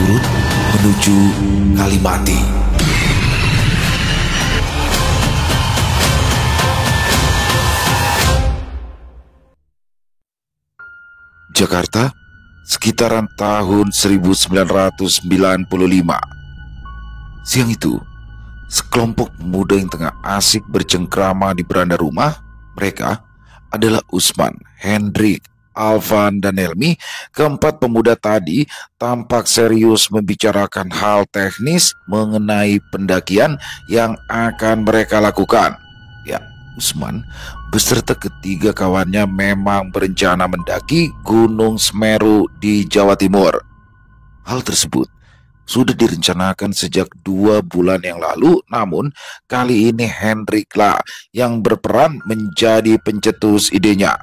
turun menuju Kalimati. Jakarta, sekitaran tahun 1995. Siang itu, sekelompok pemuda yang tengah asik bercengkrama di beranda rumah. Mereka adalah Usman, Hendrik, Alvan, dan Helmi. Keempat pemuda tadi tampak serius membicarakan hal teknis mengenai pendakian yang akan mereka lakukan. Ya, Usman beserta ketiga kawannya memang berencana mendaki Gunung Semeru di Jawa Timur. Hal tersebut sudah direncanakan sejak 2 bulan yang lalu, namun kali ini Hendrik lah yang berperan menjadi pencetus idenya.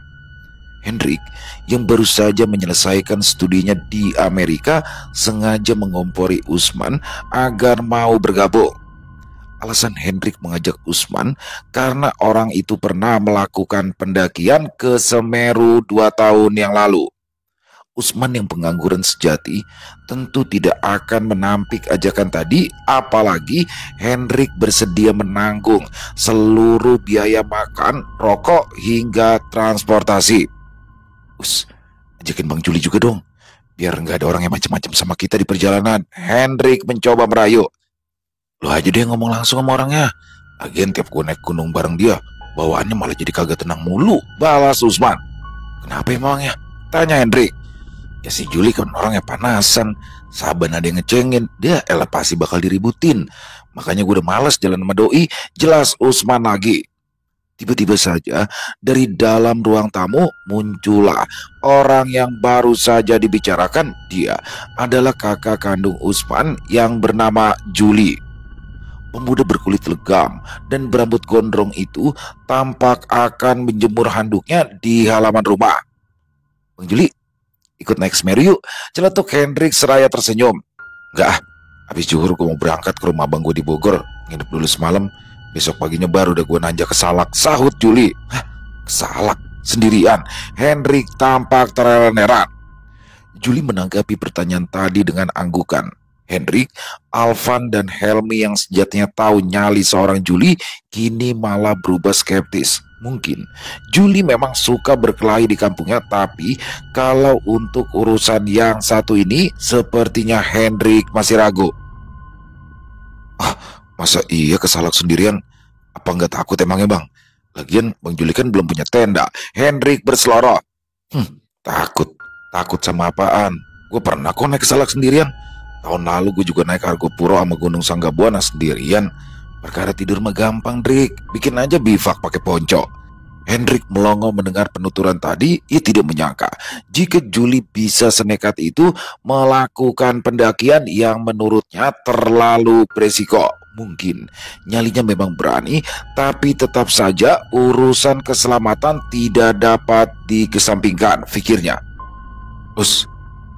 Hendrik yang baru saja menyelesaikan studinya di Amerika sengaja mengompori Usman agar mau bergabung. Alasan Hendrik mengajak Usman karena orang itu pernah melakukan pendakian ke Semeru 2 tahun yang lalu. Usman yang pengangguran sejati tentu tidak akan menampik ajakan tadi, apalagi Hendrik bersedia menanggung seluruh biaya makan, rokok, hingga transportasi. Ajakin Bang Juli juga dong, biar nggak ada orang yang macam-macam sama kita di perjalanan. Hendrik mencoba merayu. Lo aja deh ngomong langsung sama orangnya. Lagian tiap gue naik gunung bareng dia, bawaannya malah jadi kagak tenang mulu, balas Usman. Kenapa emangnya? Tanya Hendrik. Ya si Juli kan orangnya panasan, saban ada yang ngecengin, dia pasti bakal diributin. Makanya gue udah males jalan sama doi, jelas Usman lagi. Tiba-tiba saja dari dalam ruang tamu muncullah orang yang baru saja dibicarakan. Dia adalah kakak kandung Usman yang bernama Juli. Pemuda berkulit legam dan berambut gondrong itu tampak akan menjemur handuknya di halaman rumah. Bang Juli, ikut naik Semeru yuk, celetuk Hendrik seraya tersenyum. Enggak, habis zuhur gue mau berangkat ke rumah abang gue di Bogor, nginep dulu semalam. Besok paginya baru udah gue nanjak ke Salak, sahut Juli. Hah, ke Salak? Sendirian? Hendrik tampak terheran-heran. Juli menanggapi pertanyaan tadi dengan anggukan. Hendrik, Alvan, dan Helmi yang sejatinya tahu nyali seorang Juli kini malah berubah skeptis. Mungkin Juli memang suka berkelahi di kampungnya, tapi kalau untuk urusan yang satu ini sepertinya Hendrik masih ragu. Masa iya ke Salak sendirian? Apa nggak takut emangnya bang? Lagian Bang Juli kan belum punya tenda. Hendrik berseloroh. Takut sama apaan? Gue pernah kok naik ke Salak sendirian. Tahun lalu gue juga naik Argopuro sama Gunung Sanggabuana sendirian. Perkara tidur mah gampang, Drik. Bikin aja bivak pakai ponco. Hendrik melongo mendengar penuturan tadi. Ia tidak menyangka jika Juli bisa senekat itu melakukan pendakian yang menurutnya terlalu beresiko. Mungkin nyalinya memang berani, tapi tetap saja urusan keselamatan tidak dapat dikesampingkan, pikirnya.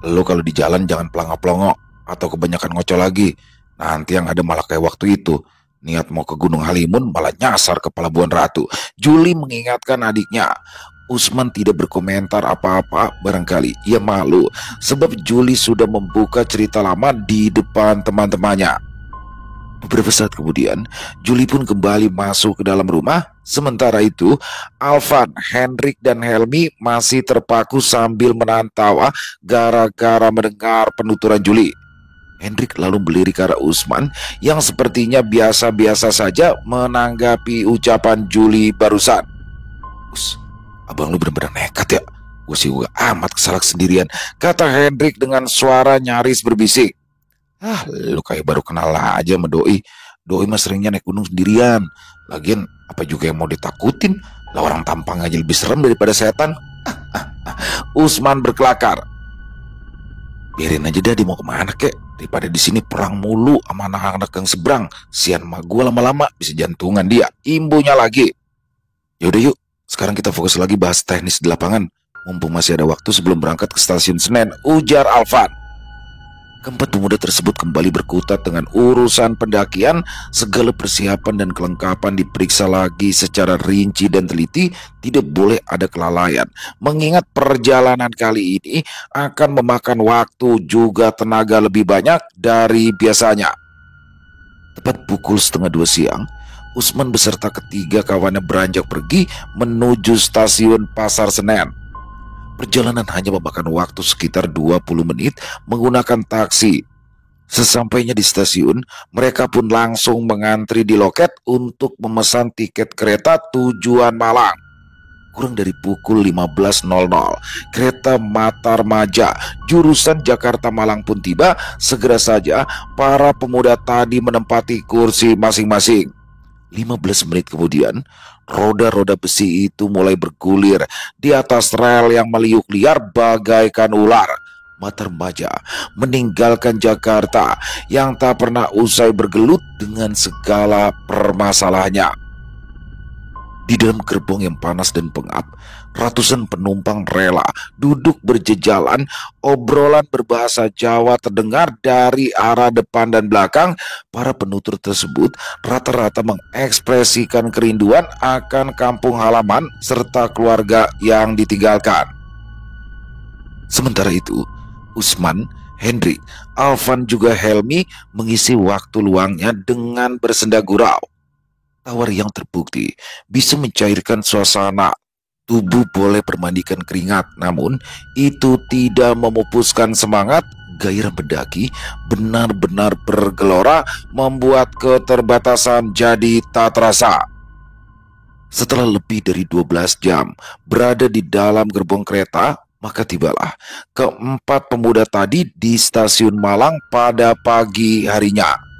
Lo kalau di jalan jangan pelangap-pelongok atau kebanyakan ngocol lagi. Nanti yang ada malah kayak waktu itu, niat mau ke Gunung Halimun malah nyasar ke Pelabuhan Ratu. Juli mengingatkan adiknya. Usman tidak berkomentar apa-apa, barangkali ia malu sebab Juli sudah membuka cerita lama di depan teman-temannya. Beberapa saat kemudian, Juli pun kembali masuk ke dalam rumah. Sementara itu, Alvan, Hendrik, dan Helmi masih terpaku sambil menahan tawa gara-gara mendengar penuturan Juli. Hendrik lalu melirik ke arah Usman yang sepertinya biasa-biasa saja menanggapi ucapan Juli barusan. Abang lu benar-benar nekat ya. Gue sih gak amat ke Salak sendirian, kata Hendrik dengan suara nyaris berbisik. Lu kayak baru kenal aja sama doi. Doi mah seringnya naik gunung sendirian. Lagian apa juga yang mau ditakutin? Lah orang tampang aja lebih serem daripada setan. Usman berkelakar. Biarin aja dah, dia mau kemana kek? Daripada di sini perang mulu sama anak-anak yang seberang. Sian mah gue lama-lama bisa jantungan dia. Imbunya lagi. Yaudah yuk, sekarang kita fokus lagi bahas teknis di lapangan. Mumpung masih ada waktu sebelum berangkat ke stasiun Senen, ujar Alvan. Keempat pemuda tersebut kembali berkutat dengan urusan pendakian. Segala persiapan dan kelengkapan diperiksa lagi secara rinci dan teliti. Tidak boleh ada kelalaian, mengingat perjalanan kali ini akan memakan waktu juga tenaga lebih banyak dari biasanya. Tepat pukul 1:30 siang, Usman beserta ketiga kawannya beranjak pergi menuju stasiun Pasar Senen. Perjalanan hanya memakan waktu sekitar 20 menit menggunakan taksi. Sesampainya di stasiun, mereka pun langsung mengantri di loket untuk memesan tiket kereta tujuan Malang. Kurang dari pukul 15.00, kereta Matarmaja jurusan Jakarta Malang pun tiba. Segera saja para pemuda tadi menempati kursi masing-masing. 15 menit kemudian, roda-roda besi itu mulai bergulir di atas rel yang meliuk liar bagaikan ular. Matarmaja meninggalkan Jakarta yang tak pernah usai bergelut dengan segala permasalahannya. Di dalam gerbong yang panas dan pengap, ratusan penumpang rela duduk berjejalan. Obrolan berbahasa Jawa terdengar dari arah depan dan belakang. Para penutur tersebut rata-rata mengekspresikan kerinduan akan kampung halaman serta keluarga yang ditinggalkan. Sementara itu, Usman, Hendrik, Alvan juga Helmi mengisi waktu luangnya dengan bersenda gurau. Tawar yang terbukti bisa mencairkan suasana. Tubuh boleh permandikan keringat, namun itu tidak memupuskan semangat. Gairah mendaki benar-benar bergelora, membuat keterbatasan jadi tak terasa. Setelah lebih dari 12 jam berada di dalam gerbong kereta, maka tibalah keempat pemuda tadi di stasiun Malang pada pagi harinya.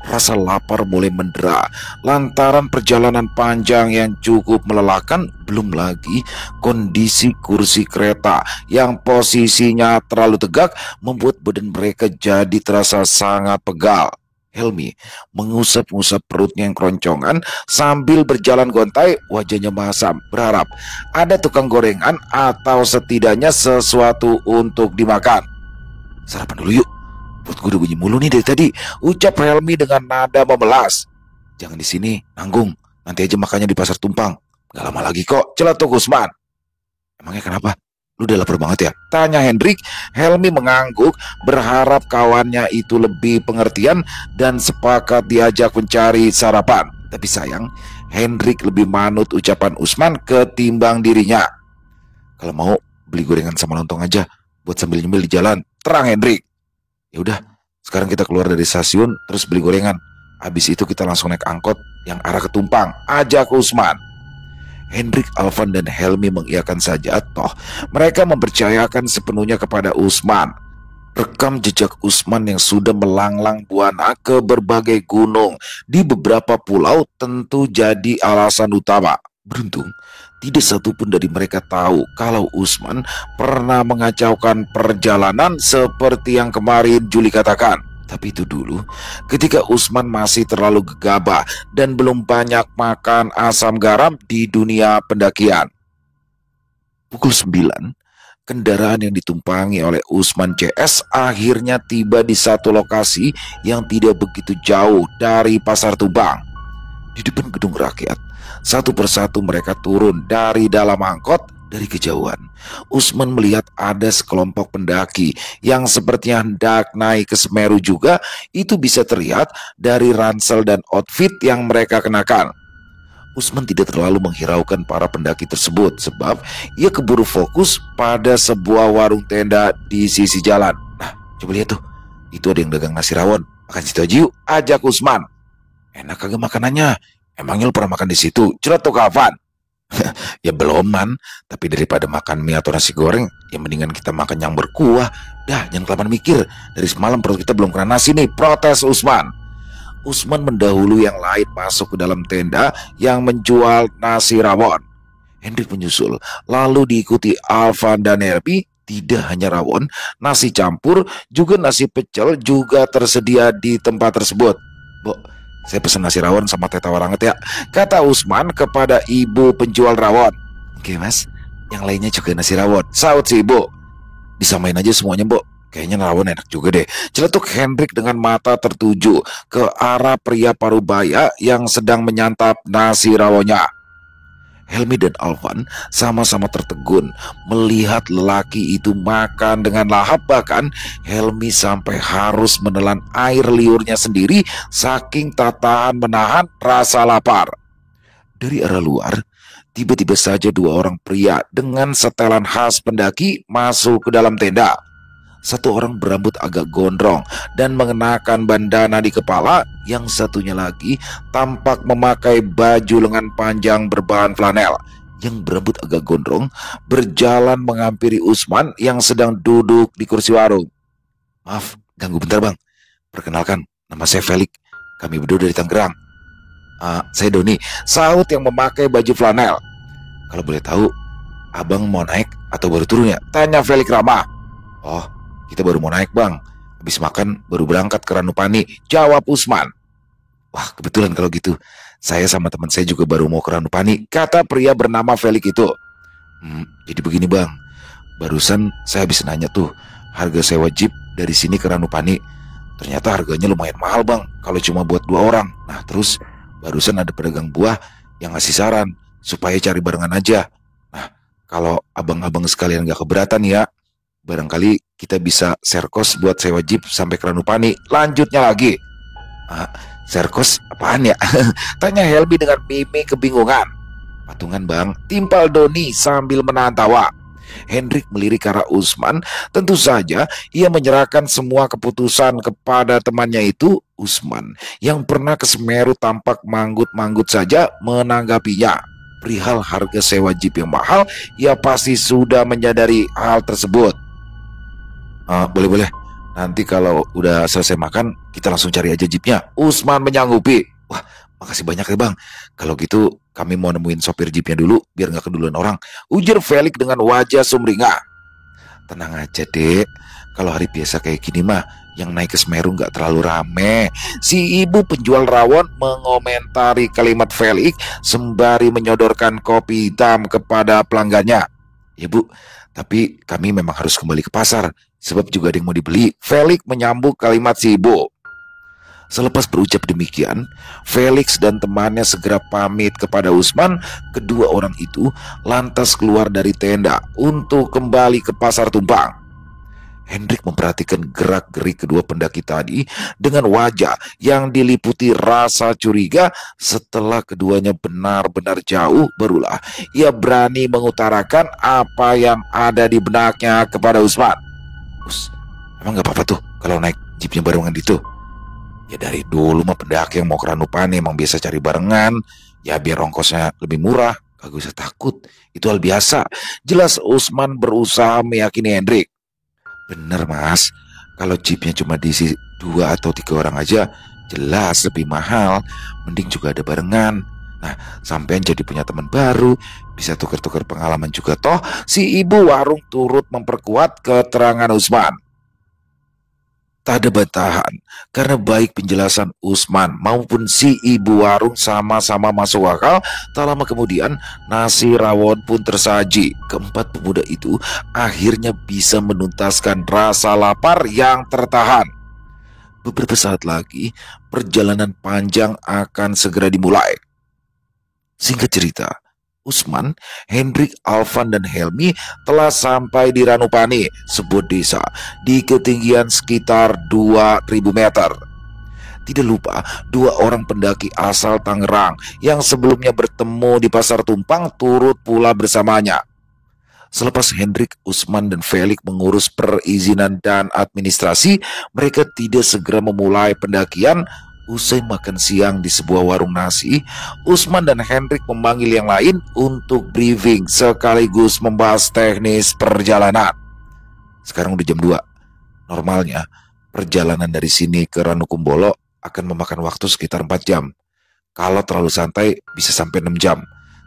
Rasa lapar mulai mendera lantaran perjalanan panjang yang cukup melelahkan. Belum lagi kondisi kursi kereta yang posisinya terlalu tegak membuat badan mereka jadi terasa sangat pegal. Helmi mengusap-ngusap perutnya yang keroncongan sambil berjalan gontai, wajahnya masam, berharap ada tukang gorengan atau setidaknya sesuatu untuk dimakan. Sarapan dulu yuk. Perut gue udah bunyi mulu nih dari tadi, ucap Helmi dengan nada memelas. Jangan di sini, nanggung. Nanti aja makannya di Pasar Tumpang. Gak lama lagi kok, celetuk Usman. Emangnya kenapa? Lu udah lapar banget ya? Tanya Hendrik. Helmi mengangguk, berharap kawannya itu lebih pengertian dan sepakat diajak mencari sarapan. Tapi sayang, Hendrik lebih manut ucapan Usman ketimbang dirinya. Kalau mau, beli gorengan sama lontong aja, buat sambil nyemil di jalan, terang Hendrik. Ya udah, sekarang kita keluar dari stasiun terus beli gorengan. Habis itu kita langsung naik angkot yang arah ke Tumpang, ajak Usman. Hendrik, Alvan, dan Helmi mengiyakan saja. Toh mereka mempercayakan sepenuhnya kepada Usman. Rekam jejak Usman yang sudah melanglang buana ke berbagai gunung di beberapa pulau tentu jadi alasan utama. Beruntung, tidak satupun dari mereka tahu kalau Usman pernah mengacaukan perjalanan seperti yang kemarin Juli katakan. Tapi itu dulu, ketika Usman masih terlalu gegabah dan belum banyak makan asam garam di dunia pendakian. Pukul 9, kendaraan yang ditumpangi oleh Usman CS akhirnya tiba di satu lokasi yang tidak begitu jauh dari Pasar Tumpang. Di depan gedung rakyat, satu persatu mereka turun dari dalam angkot. Dari kejauhan, Usman melihat ada sekelompok pendaki yang sepertinya hendak naik ke Semeru juga. Itu bisa terlihat dari ransel dan outfit yang mereka kenakan. Usman tidak terlalu menghiraukan para pendaki tersebut sebab ia keburu fokus pada sebuah warung tenda di sisi jalan. Nah, coba lihat tuh, itu ada yang dagang nasi rawon. Makan situ aja yuk, ajak Usman. Enak kagak makanannya? Emangnya lu pernah makan di situ? Celetuk Alvan. Ya belum man, tapi daripada makan mie atau nasi goreng, ya mendingan kita makan yang berkuah. Dah, jangan kelamaan mikir. Dari semalam perut kita belum kena nasi nih, protes Usman. Usman mendahului yang lain masuk ke dalam tenda yang menjual nasi rawon. Hendrik menyusul, lalu diikuti Alvan dan Helmi. Tidak hanya rawon, nasi campur, juga nasi pecel juga tersedia di tempat tersebut. Bu, saya pesan nasi rawon sama teh tawar hangat ya, kata Usman kepada ibu penjual rawon. Oke mas, yang lainnya juga nasi rawon, saut si ibu. Disamain aja semuanya bu, Kayaknya rawon enak juga deh. Celetuk Hendrik dengan mata tertuju ke arah pria parubaya yang sedang menyantap nasi rawonnya. Helmi dan Alvan sama-sama tertegun melihat lelaki itu makan dengan lahap. Bahkan Helmi sampai harus menelan air liurnya sendiri saking tak tahan menahan rasa lapar. Dari arah luar, tiba-tiba saja dua orang pria dengan setelan khas pendaki masuk ke dalam tenda. Satu orang berambut agak gondrong dan mengenakan bandana di kepala, yang satunya lagi tampak memakai baju lengan panjang berbahan flanel. Yang berambut agak gondrong berjalan menghampiri Usman yang sedang duduk di kursi warung. "Maaf, ganggu bentar bang. Perkenalkan, nama saya Felix. Kami berdua dari Tangerang." Saya Doni," sahut yang memakai baju flanel. "Kalau boleh tahu, abang mau naik atau baru turun ya?" tanya Felix ramah. "Oh, kita baru mau naik bang. Habis makan baru berangkat ke Ranupani," jawab Usman. "Wah, kebetulan kalau gitu. Saya sama teman saya juga baru mau ke Ranupani," kata pria bernama Felix itu. Jadi begini bang. Barusan saya habis nanya tuh harga sewa jeep dari sini ke Ranupani. Ternyata harganya lumayan mahal bang kalau cuma buat 2 orang. Nah terus barusan ada pedagang buah yang ngasih saran supaya cari barengan aja. Nah kalau abang-abang sekalian gak keberatan ya, barangkali kita bisa share cost buat sewa jeep sampai ke Ranupani. Lanjutnya lagi. Share cost apaan ya? Tanya Helmi dengan mimik kebingungan. "Patungan bang," timpal Doni sambil menahan tawa. Hendrik melirik ke arah Usman. Tentu saja ia menyerahkan semua keputusan kepada temannya itu. Usman yang pernah ke Semeru tampak manggut-manggut saja menanggapinya. Perihal harga sewa jeep yang mahal, ia pasti sudah menyadari hal tersebut. Boleh-boleh, nanti kalau udah selesai makan kita langsung cari aja jeepnya," Usman menyanggupi. "Wah, makasih banyak ya bang. Kalau gitu kami mau nemuin sopir jeepnya dulu biar gak keduluan orang," ujar Felix dengan wajah sumringah. "Tenang aja dek, kalau hari biasa kayak gini mah yang naik ke Semeru gak terlalu rame," si ibu penjual rawon mengomentari kalimat Felix sembari menyodorkan kopi hitam kepada pelanggannya. "Ya bu, tapi kami memang harus kembali ke pasar sebab juga ada yang mau dibeli," Felix menyambung kalimat si ibu. Selepas berucap demikian, Felix dan temannya segera pamit kepada Usman. Kedua orang itu lantas keluar dari tenda untuk kembali ke pasar tumpang. Hendrik memperhatikan gerak-gerik kedua pendaki tadi dengan wajah yang diliputi rasa curiga. Setelah keduanya benar-benar jauh, barulah ia berani mengutarakan apa yang ada di benaknya kepada Usman. "Us, emang gak apa-apa tuh kalau naik jeepnya barengan itu?" "Ya dari dulu mah pendaki yang mau ke Ranupani emang biasa cari barengan. Ya biar ongkosnya lebih murah, kagak usah takut. Itu hal biasa," jelas Usman berusaha meyakini Hendrik. "Bener mas, kalau jeepnya cuma diisi 2 atau 3 orang aja jelas lebih mahal. Mending juga ada barengan. Nah sampean jadi punya teman baru, bisa tuker-tuker pengalaman juga toh," si ibu warung turut memperkuat keterangan Usman. Tak ada bantahan, karena baik penjelasan Usman maupun si ibu warung sama-sama masuk akal. Tak lama kemudian, nasi rawon pun tersaji. Keempat pemuda itu akhirnya bisa menuntaskan rasa lapar yang tertahan. Beberapa saat lagi, perjalanan panjang akan segera dimulai. Singkat cerita, Usman, Hendrik, Alvan, dan Helmi telah sampai di Ranupani, sebuah desa di ketinggian sekitar 2000 meter. Tidak lupa, dua orang pendaki asal Tangerang yang sebelumnya bertemu di Pasar Tumpang turut pula bersamanya. Selepas Hendrik, Usman, dan Felix mengurus perizinan dan administrasi, mereka tidak segera memulai pendakian. Usai makan siang di sebuah warung nasi, Usman dan Hendrik memanggil yang lain untuk briefing sekaligus membahas teknis perjalanan. Sekarang udah jam 2. Normalnya, perjalanan dari sini ke Ranukumbolo akan memakan waktu sekitar 4 jam. Kalau terlalu santai bisa sampai 6 jam.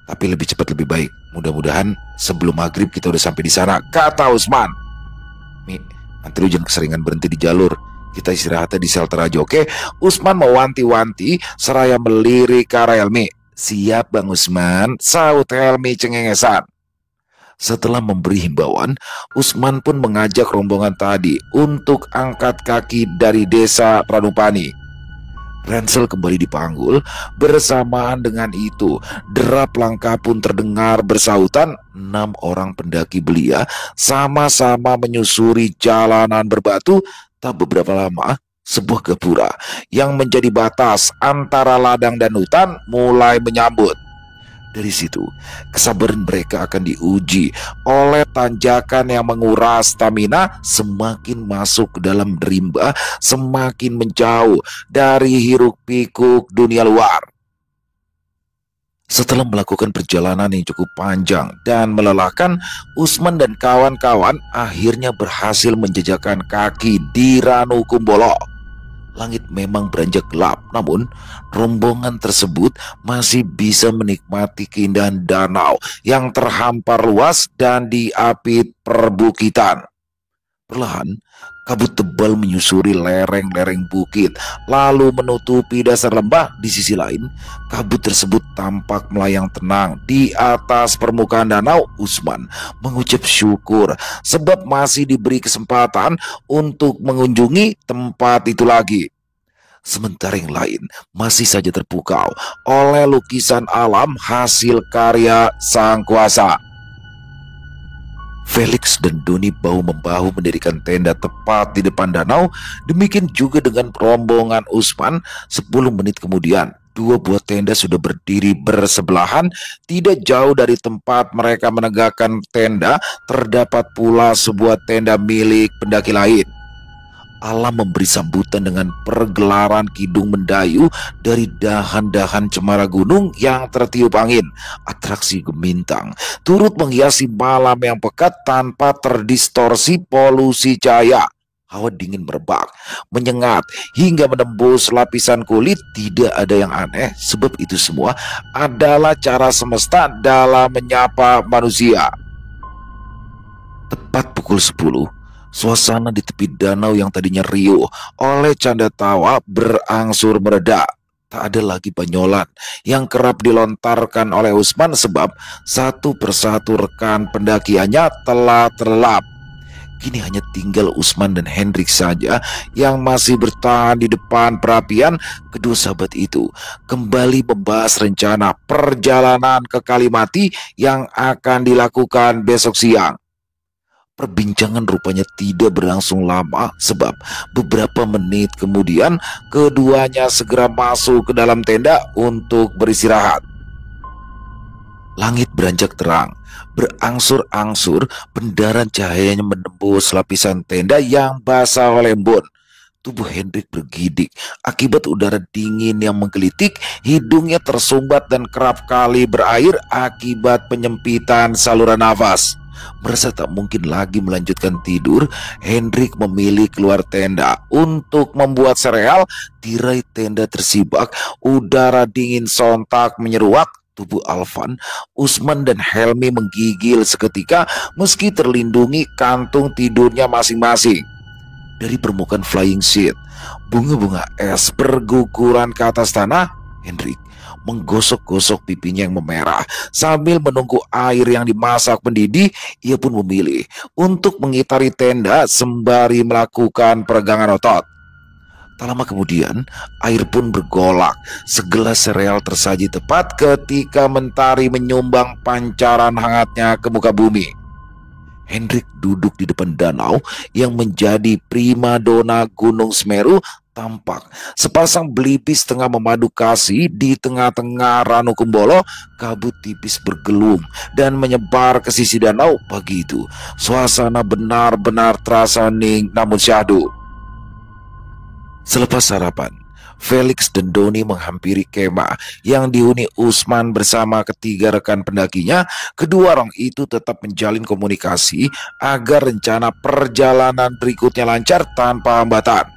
Tapi lebih cepat lebih baik. Mudah-mudahan sebelum maghrib kita udah sampai di sana, kata Usman. "Mi, nanti lu jangan keseringan berhenti di jalur. Kita istirahatnya di shelter aja, oke?" Usman mewanti-wanti seraya melirik ke arah Helmi. "Siap Bang Usman," sahut Helmi cengengesan. Setelah memberi himbauan, Usman pun mengajak rombongan tadi untuk angkat kaki dari desa Ranupani. Ransel kembali dipanggul. Bersamaan dengan itu, derap langkah pun terdengar bersahutan. 6 orang pendaki belia sama-sama menyusuri jalanan berbatu. Tak beberapa lama, sebuah gapura yang menjadi batas antara ladang dan hutan mulai menyambut. Dari situ, kesabaran mereka akan diuji oleh tanjakan yang menguras stamina. Semakin masuk ke dalam rimba, semakin menjauh dari hiruk-pikuk dunia luar. Setelah melakukan perjalanan yang cukup panjang dan melelahkan, Usman dan kawan-kawan akhirnya berhasil menjejakkan kaki di Ranukumbolo. Langit memang beranjak gelap, namun rombongan tersebut masih bisa menikmati keindahan danau yang terhampar luas dan diapit perbukitan. Perlahan, kabut tebal menyusuri lereng-lereng bukit, lalu menutupi dasar lembah. Di sisi lain, kabut tersebut tampak melayang tenang di atas permukaan danau. Usman mengucap syukur sebab masih diberi kesempatan untuk mengunjungi tempat itu lagi. Sementara yang lain masih saja terpukau oleh lukisan alam hasil karya sang kuasa. Felix dan Doni bahu-membahu mendirikan tenda tepat di depan danau. Demikian juga dengan rombongan Usman. 10 menit kemudian, 2 buah tenda sudah berdiri bersebelahan. Tidak jauh dari tempat mereka menegakkan tenda, terdapat pula sebuah tenda milik pendaki lain. Alam memberi sambutan dengan pergelaran kidung mendayu dari dahan-dahan cemara gunung yang tertiup angin. Atraksi gemintang turut menghiasi malam yang pekat tanpa terdistorsi polusi cahaya. Hawa dingin merebak, menyengat hingga menembus lapisan kulit. Tidak ada yang aneh, sebab itu semua adalah cara semesta dalam menyapa manusia. Tepat pukul 10, suasana di tepi danau yang tadinya riuh oleh canda tawa berangsur mereda. Tak ada lagi banyolan yang kerap dilontarkan oleh Usman sebab satu persatu rekan pendakiannya telah terlelap. Kini hanya tinggal Usman dan Hendrik saja yang masih bertahan di depan perapian. Kedua sahabat itu kembali membahas rencana perjalanan ke Kalimati yang akan dilakukan besok siang. Perbincangan rupanya tidak berlangsung lama sebab beberapa menit kemudian keduanya segera masuk ke dalam tenda untuk beristirahat. Langit beranjak terang, berangsur-angsur pendaran cahayanya menembus lapisan tenda yang basah oleh embun. Tubuh Hendrik bergidik akibat udara dingin yang menggelitik, hidungnya tersumbat dan kerap kali berair akibat penyempitan saluran nafas. Merasa tak mungkin lagi melanjutkan tidur, Hendrik memilih keluar tenda untuk membuat sereal. Tirai tenda tersibak, udara dingin sontak menyeruak. Tubuh Alvan, Usman dan Helmi menggigil seketika meski terlindungi kantung tidurnya masing-masing. Dari permukaan flying sheet, bunga-bunga es berguguran ke atas tanah. Hendrik menggosok-gosok pipinya yang memerah. Sambil menunggu air yang dimasak mendidih, ia pun memilih untuk mengitari tenda sembari melakukan peregangan otot. Tak lama kemudian, air pun bergolak. Segelas sereal tersaji tepat ketika mentari menyumbang pancaran hangatnya ke muka bumi. Hendrik duduk di depan danau yang menjadi primadona Gunung Semeru. Tampak sepasang belibis tengah memadu kasih di tengah-tengah Ranukumbolo. Kabut tipis bergelum dan menyebar ke sisi danau. Pagi itu, suasana benar-benar terasa hening namun syahdu. Selepas sarapan, Felix dan Doni menghampiri kemah yang dihuni Usman bersama ketiga rekan pendakinya. Kedua orang itu tetap menjalin komunikasi agar rencana perjalanan berikutnya lancar tanpa hambatan.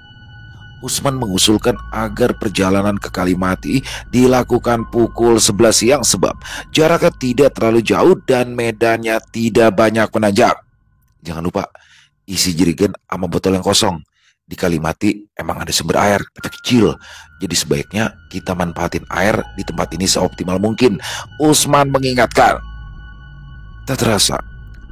Usman mengusulkan agar perjalanan ke Kalimati dilakukan pukul 11 siang sebab jaraknya tidak terlalu jauh dan medannya tidak banyak menanjak. Jangan lupa isi jerigen sama botol yang kosong. Di Kalimati emang ada sumber air, tapi kecil. Jadi sebaiknya kita manfaatin air di tempat ini seoptimal mungkin, Usman mengingatkan. Tak terasa,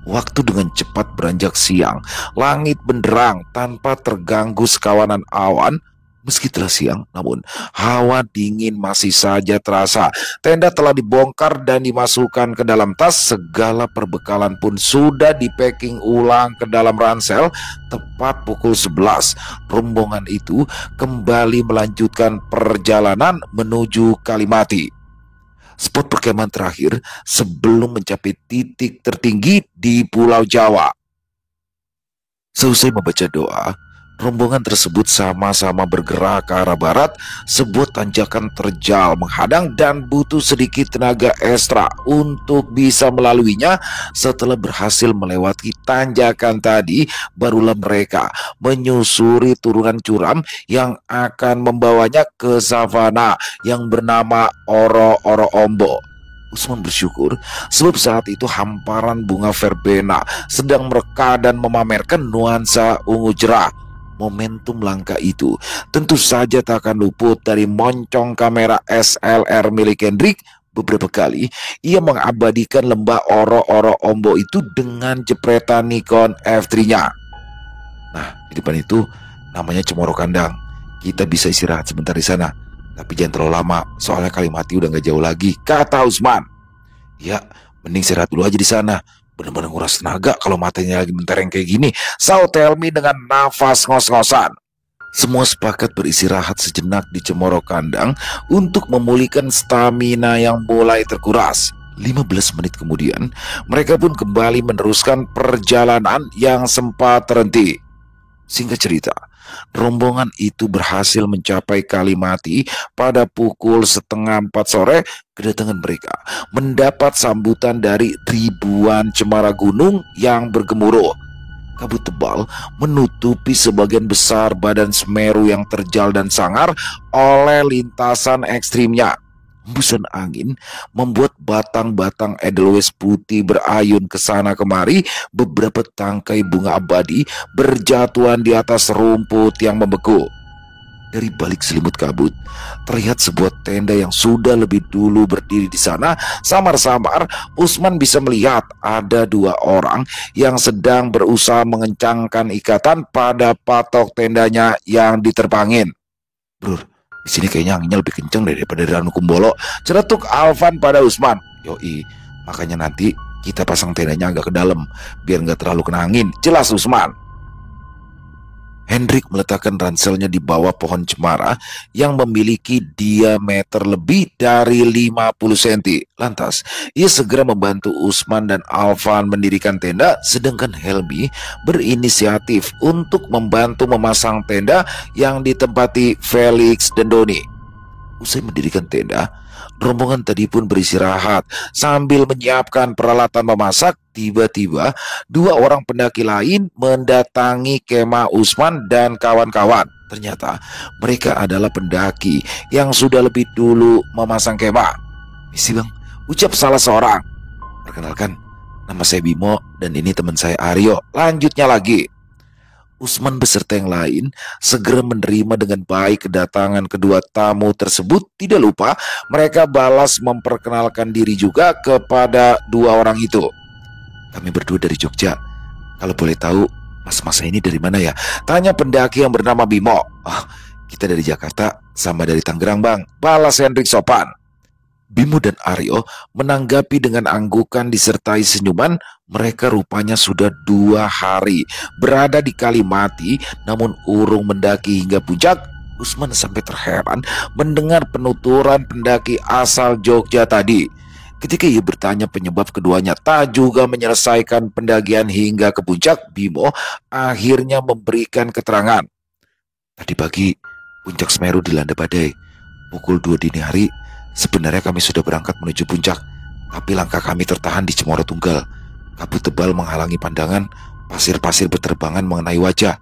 Waktu dengan cepat beranjak siang, langit benderang tanpa terganggu sekawanan awan. Meski telah siang, namun hawa dingin masih saja terasa. Tenda telah dibongkar dan dimasukkan ke dalam tas. Segala perbekalan pun sudah dipacking ulang ke dalam ransel. Tepat pukul 11, rombongan itu kembali melanjutkan perjalanan menuju Kalimati, spot perkemahan terakhir sebelum mencapai titik tertinggi di Pulau Jawa. Seusai membaca doa, rombongan tersebut sama-sama bergerak ke arah barat. Sebuah tanjakan terjal menghadang dan butuh sedikit tenaga ekstra untuk bisa melaluinya. Setelah berhasil melewati tanjakan tadi, barulah mereka menyusuri turunan curam yang akan membawanya ke savana yang bernama Oro-Oro Ombo. Usman bersyukur sebab saat itu hamparan bunga verbena sedang mereka dan memamerkan nuansa ungu cerah. Momentum langka itu tentu saja tak akan luput dari moncong kamera SLR milik Hendrik. Beberapa kali ia mengabadikan lembah Oro-Oro Ombo itu dengan jepretan Nikon F3-nya. Nah, di depan itu namanya Cemoro Kandang. Kita bisa istirahat sebentar di sana, tapi jangan terlalu lama, soalnya Kalimati udah gak jauh lagi, kata Usman. Ya, mending istirahat dulu aja di sana. Bener-bener nguras tenaga kalau matanya lagi mentereng kayak gini, saut Helmi dengan nafas ngos-ngosan. Semua sepakat beristirahat sejenak di Cemoro Kandang untuk memulihkan stamina yang mulai terkuras. 15 menit kemudian, mereka pun kembali meneruskan perjalanan yang sempat terhenti. Singkat cerita, rombongan itu berhasil mencapai Kalimati pada pukul 3:30 sore. Kedatangan mereka mendapat sambutan dari ribuan cemara gunung yang bergemuruh. Kabut tebal menutupi sebagian besar badan Semeru yang terjal dan sangar oleh lintasan ekstrimnya. Hembusan angin membuat batang-batang edelweiss putih berayun ke sana kemari. Beberapa tangkai bunga abadi berjatuhan di atas rumput yang membeku. Dari balik selimut kabut, terlihat sebuah tenda yang sudah lebih dulu berdiri di sana. Samar-samar, Usman bisa melihat ada 2 orang yang sedang berusaha mengencangkan ikatan pada patok tendanya yang diterbangin. Bro, di sini kayaknya anginnya lebih kenceng daripada di Ranu Kumbolo, ceretuk Alvan pada Usman. Yoi, makanya nanti kita pasang tendanya agak ke dalam, biar nggak terlalu kena angin, jelas Usman. Hendrik meletakkan ranselnya di bawah pohon cemara yang memiliki diameter lebih dari 50 cm. Lantas, ia segera membantu Usman dan Alvan mendirikan tenda, sedangkan Helmi berinisiatif untuk membantu memasang tenda yang ditempati Felix dan Doni. Usai mendirikan tenda, rombongan tadi pun beristirahat sambil menyiapkan peralatan memasak. Tiba-tiba 2 orang pendaki lain mendatangi kemah Usman dan kawan-kawan. Ternyata mereka adalah pendaki yang sudah lebih dulu memasang kemah. Misi bang, ucap salah seorang. Perkenalkan, nama saya Bimo dan ini teman saya Aryo. Lanjutnya lagi. Usman beserta yang lain segera menerima dengan baik kedatangan kedua tamu tersebut. Tidak lupa mereka balas memperkenalkan diri juga kepada 2 orang itu. Kami berdua dari Jogja. Kalau boleh tahu, mas-mas ini dari mana ya? Tanya pendaki yang bernama Bimo. Oh, kita dari Jakarta, sama dari Tangerang bang, balas Hendrik sopan. Bimo dan Aryo menanggapi dengan anggukan disertai senyuman. Mereka rupanya sudah 2 hari berada di Kalimati, namun urung mendaki hingga puncak. Usman sampai terheran mendengar penuturan pendaki asal Jogja tadi. Ketika ia bertanya penyebab keduanya tak juga menyelesaikan pendakian hingga ke puncak, Bimo akhirnya memberikan keterangan. Tadi pagi, puncak Semeru dilanda badai. Pukul 2 dini hari, sebenarnya kami sudah berangkat menuju puncak, tapi langkah kami tertahan di Cemoro Tunggal. Kabut tebal menghalangi pandangan, pasir-pasir berterbangan mengenai wajah.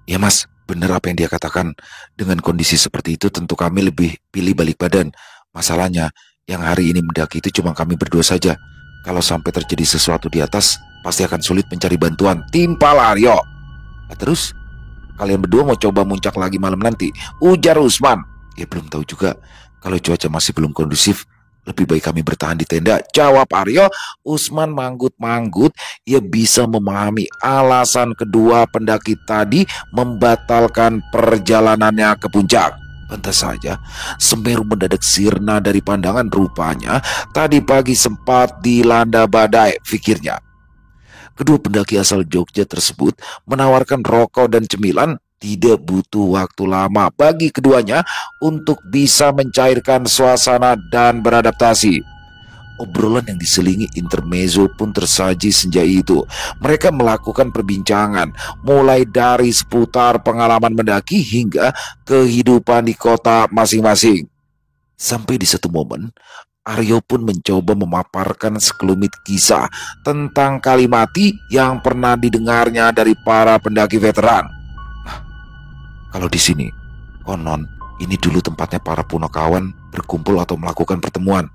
Ya mas, benar apa yang dia katakan. Dengan kondisi seperti itu tentu kami lebih pilih balik badan. Masalahnya, yang hari ini mendaki itu cuma kami berdua saja. Kalau sampai terjadi sesuatu di atas, pasti akan sulit mencari bantuan. Timpal Aryo. Nah, terus, kalian berdua mau coba muncak lagi malam nanti? Ujar Usman. Ya belum tahu juga. Kalau cuaca masih belum kondusif, Lebih baik kami bertahan di tenda, jawab Aryo. Usman manggut-manggut. Ia bisa memahami alasan kedua pendaki tadi membatalkan perjalanannya ke puncak. Pantas saja Semeru mendadak sirna dari pandangan. Rupanya tadi pagi sempat dilanda badai, pikirnya. Kedua pendaki asal Jogja tersebut menawarkan rokok dan cemilan. Tidak butuh waktu lama bagi keduanya untuk bisa mencairkan suasana dan beradaptasi. Obrolan yang diselingi intermezzo pun tersaji senja itu. Mereka melakukan perbincangan mulai dari seputar pengalaman mendaki hingga kehidupan di kota masing-masing. Sampai di satu momen, Aryo pun mencoba memaparkan sekelumit kisah tentang Kalimati yang pernah didengarnya dari para pendaki veteran. Kalau di sini, konon ini dulu tempatnya para punakawan berkumpul atau melakukan pertemuan.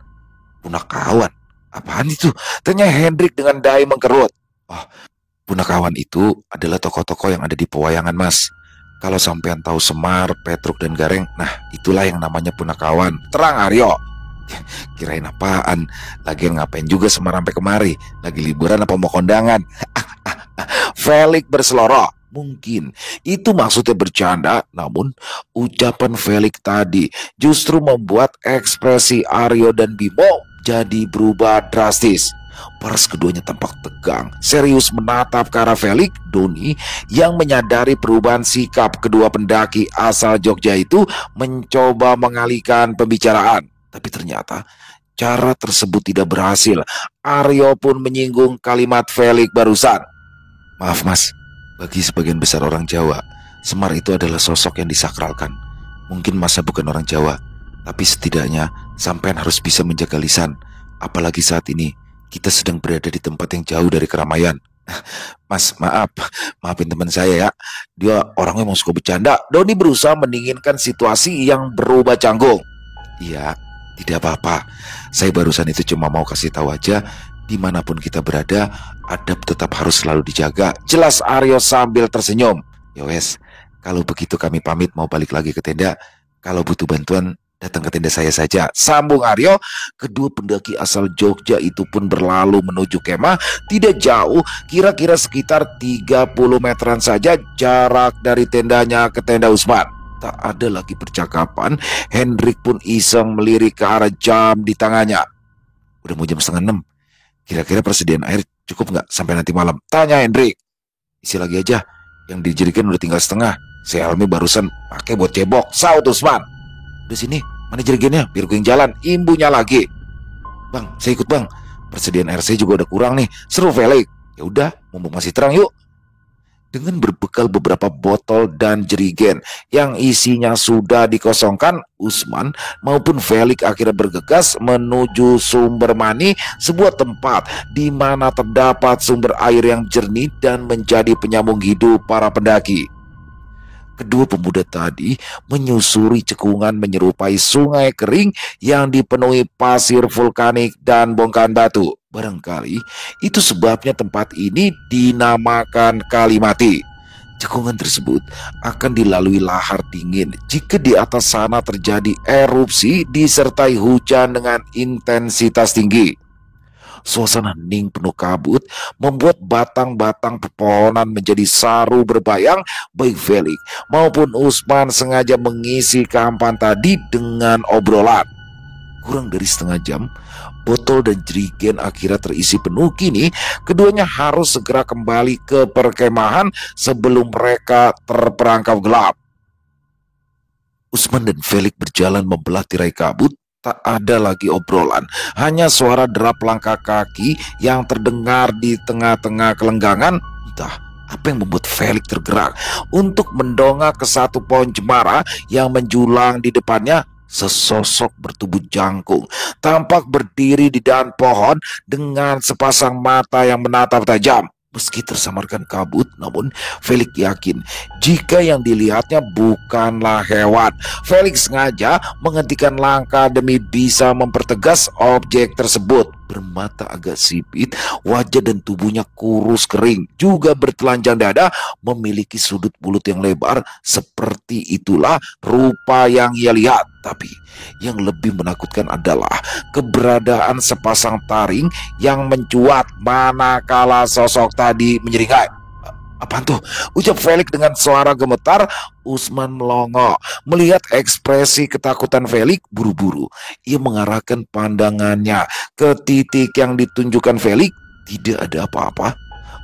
Punakawan? Apaan itu? Tanya Hendrik dengan dai mengkerut. Oh, punakawan itu adalah tokoh-tokoh yang ada di pewayangan, Mas. Kalau sampean tahu Semar, Petruk, dan Gareng, nah itulah yang namanya punakawan. Terang Aryo. Kirain apaan? Lagian ngapain juga Semar sampai kemari? Lagi liburan apa mau kondangan? Felix berseloroh. Mungkin itu maksudnya bercanda, namun ucapan Felix tadi justru membuat ekspresi Aryo dan Bimo jadi berubah drastis. Paras keduanya tampak tegang, serius menatap ke arah Felix. Doni yang menyadari perubahan sikap kedua pendaki asal Jogja itu mencoba mengalihkan pembicaraan. Tapi ternyata cara tersebut tidak berhasil. Aryo pun menyinggung kalimat Felix barusan. Maaf Mas, bagi sebagian besar orang Jawa, Semar itu adalah sosok yang disakralkan. Mungkin Mas bukan orang Jawa, tapi setidaknya sampean harus bisa menjaga lisan. Apalagi saat ini kita sedang berada di tempat yang jauh dari keramaian. Mas, maafin teman saya ya. Dia orangnya mau suka bercanda. Doni berusaha mendinginkan situasi yang berubah canggung. Iya, tidak apa-apa. Saya barusan itu cuma mau kasih tahu aja, dimanapun kita berada, adab tetap harus selalu dijaga. Jelas Aryo sambil tersenyum. Yowes, kalau begitu kami pamit mau balik lagi ke tenda. Kalau butuh bantuan, datang ke tenda saya saja, sambung Aryo. Kedua pendaki asal Jogja itu pun berlalu menuju kemah. Tidak jauh, kira-kira sekitar 30 meteran saja jarak dari tendanya ke tenda Usman. Tak ada lagi percakapan. Hendrik pun iseng melirik ke arah jam di tangannya. Udah mau jam 5:30. Kira-kira persediaan air cukup nggak sampai nanti malam? Tanya Hendrik. Isi lagi aja, yang dijerigen udah tinggal setengah. Si Helmi barusan pakai buat cebok, saut Usman. Udah sini, mana jerigennya? Biar gue yang jalan. Imbunya lagi. Bang, saya ikut bang. Persediaan air saya juga udah kurang nih. Seru Felix. Ya udah, mumpung masih terang yuk. Dengan berbekal beberapa botol dan jerigen yang isinya sudah dikosongkan, Usman maupun Felix akhirnya bergegas menuju Sumber Mani, sebuah tempat di mana terdapat sumber air yang jernih dan menjadi penyambung hidup para pendaki. Kedua pemuda tadi menyusuri cekungan menyerupai sungai kering yang dipenuhi pasir vulkanik dan bongkahan batu. Barangkali itu sebabnya tempat ini dinamakan Kalimati. Cekungan tersebut akan dilalui lahar dingin jika di atas sana terjadi erupsi disertai hujan dengan intensitas tinggi. Suasana hening penuh kabut membuat batang-batang pepohonan menjadi saru berbayang. Baik Felix maupun Usman sengaja mengisi kehampaan tadi dengan obrolan. Kurang dari setengah jam, botol dan jerigen akhirnya terisi penuh. Kini keduanya harus segera kembali ke perkemahan sebelum mereka terperangkap gelap. Usman dan Felix berjalan membelah tirai kabut. Tak ada lagi obrolan, hanya suara derap langkah kaki yang terdengar di tengah-tengah kelenggangan. Entah apa yang membuat Felix tergerak untuk mendongak ke satu pohon cemara yang menjulang di depannya. Sesosok bertubuh jangkung tampak berdiri di dahan pohon dengan sepasang mata yang menatap tajam. Meski tersamarkan kabut, namun Felix yakin jika yang dilihatnya bukanlah hewan. Felix sengaja menghentikan langkah demi bisa mempertegas objek tersebut. bermata agak sipit, wajah dan tubuhnya kurus kering, juga bertelanjang dada, memiliki sudut mulut yang lebar. Seperti itulah rupa yang ia lihat. Tapi yang lebih menakutkan adalah keberadaan sepasang taring yang mencuat manakala sosok tadi menyeringai. Apaan tuh? Ucap Felix dengan suara gemetar. Usman melongo. Melihat ekspresi ketakutan Felix, buru-buru ia mengarahkan pandangannya ke titik yang ditunjukkan Felix. Tidak ada apa-apa.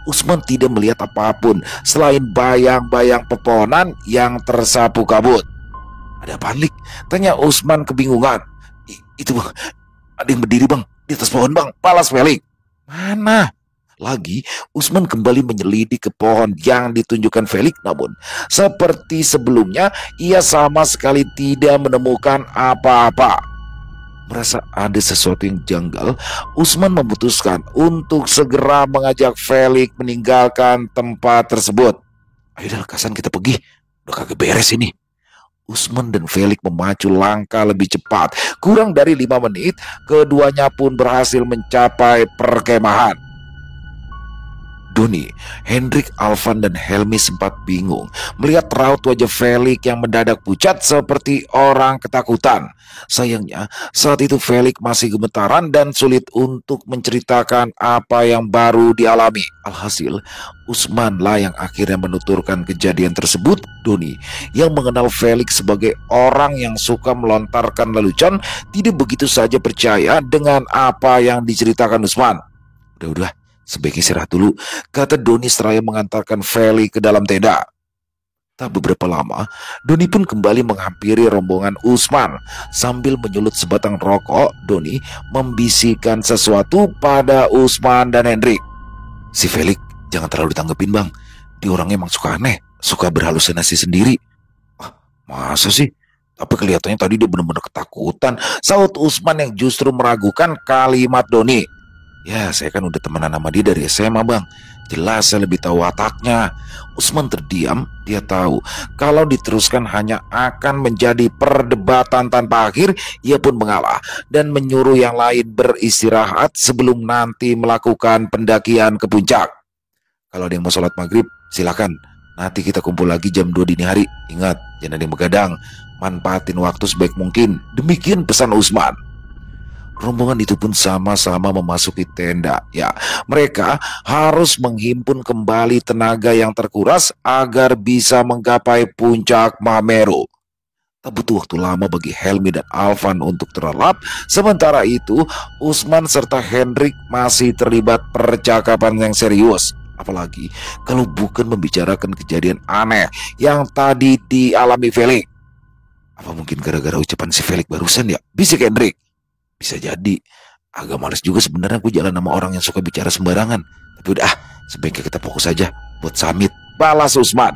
Usman tidak melihat apapun selain bayang-bayang pepohonan yang tersapu kabut. Ada apaan, Lik? Tanya Usman kebingungan. Itu bang, ada yang berdiri bang, di atas pohon bang, palas Felix. Mana? Lagi, Usman kembali menyelidik ke pohon yang ditunjukkan Felix, namun seperti sebelumnya, ia sama sekali tidak menemukan apa-apa. Merasa ada sesuatu yang janggal, Usman memutuskan untuk segera mengajak Felix meninggalkan tempat tersebut. Ayo dah, Kasan, kita pergi. Udah kagak beres ini. Usman dan Felix memacu langkah lebih cepat. Kurang dari 5 menit, keduanya pun berhasil mencapai perkemahan. Doni, Hendrik, Alvan, dan Helmi sempat bingung melihat raut wajah Felix yang mendadak pucat seperti orang ketakutan. Sayangnya, saat itu Felix masih gemetaran dan sulit untuk menceritakan apa yang baru dialami. Alhasil, Usman lah yang akhirnya menuturkan kejadian tersebut. Doni, yang mengenal Felix sebagai orang yang suka melontarkan lelucon, tidak begitu saja percaya dengan apa yang diceritakan Usman. Udah, sebaiknya istirahat dulu, kata Doni seraya mengantarkan Felix ke dalam tenda. Tak beberapa lama, Doni pun kembali menghampiri rombongan Usman. Sambil menyulut sebatang rokok, Doni membisikkan sesuatu pada Usman dan Hendrik. Si Felix jangan terlalu ditanggepin bang, dia orangnya emang suka aneh, suka berhalusinasi sendiri. Ah, masa sih? Tapi kelihatannya tadi dia benar-benar ketakutan, saut Usman yang justru meragukan kalimat Doni. Ya, saya kan udah temenan sama dia dari SMA bang, jelas saya lebih tahu wataknya. Usman terdiam. Dia tahu kalau diteruskan hanya akan menjadi perdebatan tanpa akhir. Ia pun mengalah dan menyuruh yang lain beristirahat sebelum nanti melakukan pendakian ke puncak. Kalau ada yang mau sholat maghrib, silakan. Nanti kita kumpul lagi jam 2 dini hari. Ingat, jangan ada yang begadang, manfaatin waktu sebaik mungkin. Demikian pesan Usman. Rombongan itu pun sama-sama memasuki tenda. Ya, mereka harus menghimpun kembali tenaga yang terkuras agar bisa menggapai puncak Mameru. Tak butuh waktu lama bagi Helmi dan Alvan untuk terlelap. Sementara itu, Usman serta Hendrik masih terlibat percakapan yang serius. Apalagi kalau bukan membicarakan kejadian aneh yang tadi dialami Felix. Apa mungkin gara-gara ucapan si Felix barusan ya? Bisik Hendrik. Bisa jadi. Agak males juga sebenarnya gue jalan sama orang yang suka bicara sembarangan. Tapi udah, sebaiknya kita fokus aja buat summit, balas Usman.